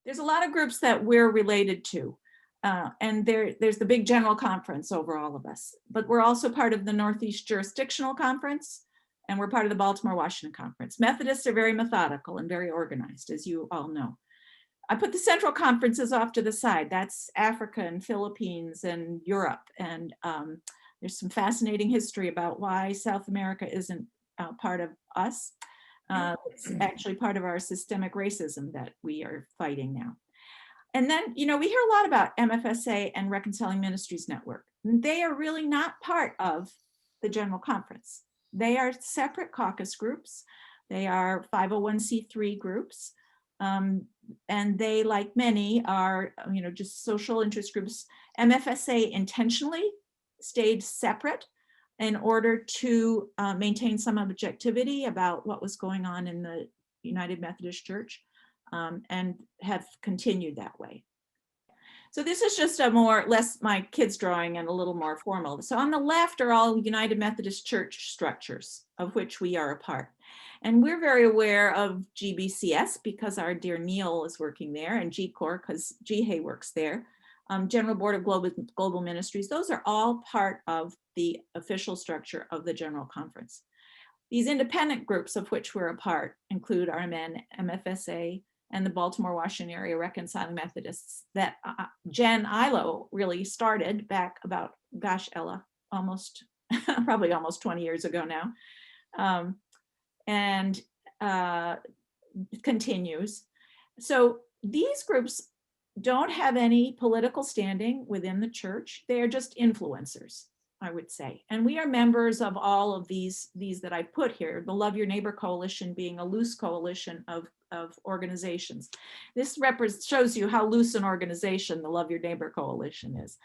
There's a lot of groups that we're related to. And there's the big general conference over all of us. But we're also part of the Northeast Jurisdictional Conference, and we're part of the Baltimore-Washington Conference. Methodists are very methodical and very organized, as you all know. I put the central conferences off to the side. That's Africa and Philippines and Europe. And there's some fascinating history about why South America isn't part of us. It's actually part of our systemic racism that we are fighting now. And then, we hear a lot about MFSA and Reconciling Ministries Network. They are really not part of the General Conference. They are separate caucus groups. They are 501c3 groups. And they, like many, are, just social interest groups. MFSA intentionally stayed separate in order to maintain some objectivity about what was going on in the United Methodist Church, and have continued that way. So this is just a less my kids drawing and a little more formal. So on the left are all United Methodist Church structures, of which we are a part. And we're very aware of GBCS because our dear Neil is working there, and GCOR because GHAY works there. General Board of Global Ministries, those are all part of the official structure of the General Conference. These independent groups of which we're a part include RMN, MFSA, and the Baltimore-Washington area Reconciling Methodists that Jen Ilo really started back about, Ella, probably almost 20 years ago now, and continues. So these groups don't have any political standing within the church. They are just influencers, I would say. And we are members of all of these that I put here, the Love Your Neighbor Coalition being a loose coalition of organizations. This shows you how loose an organization the Love Your Neighbor Coalition is.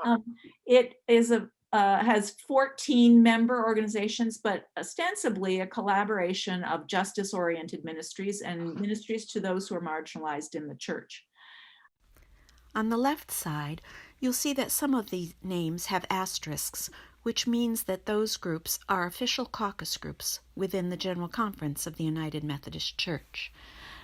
Wow. It is has 14 member organizations, but ostensibly a collaboration of justice-oriented ministries and ministries to those who are marginalized in the church. On the left side, you'll see that some of these names have asterisks, which means that those groups are official caucus groups within the General Conference of the United Methodist Church.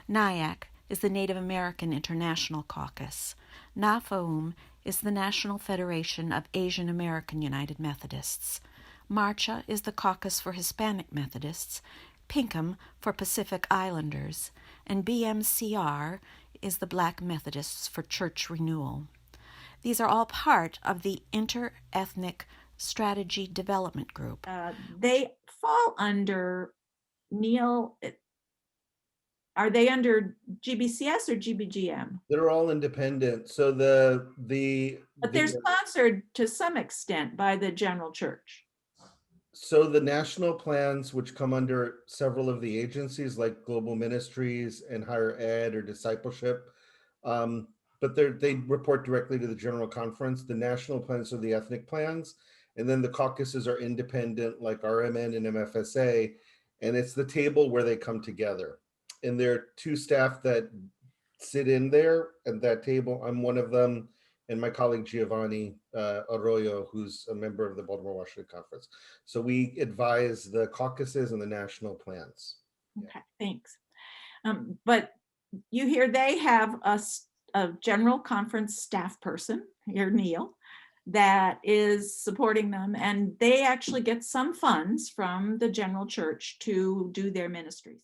NIAC is the Native American International Caucus. NAFAUM is the National Federation of Asian American United Methodists. MARCHA is the Caucus for Hispanic Methodists, PINKM for Pacific Islanders, and BMCR is the Black Methodists for Church Renewal. These are all part of the Inter-Ethnic Strategy Development Group. They fall under Neil. Are they under GBCS or GBGM? They're all independent. So but they're sponsored to some extent by the general church. So the national plans, which come under several of the agencies like Global Ministries and Higher Ed or Discipleship, but they report directly to the General Conference. The national plans are the ethnic plans, and then the caucuses are independent like RMN and MFSA, and it's the table where they come together. And there are two staff that sit in there at that table. I'm one of them, and my colleague Giovanni Arroyo, who's a member of the Baltimore-Washington Conference. So we advise the caucuses and the national plans. Okay, thanks. But you hear they have a general conference staff person, here Neil, that is supporting them, and they actually get some funds from the general church to do their ministries.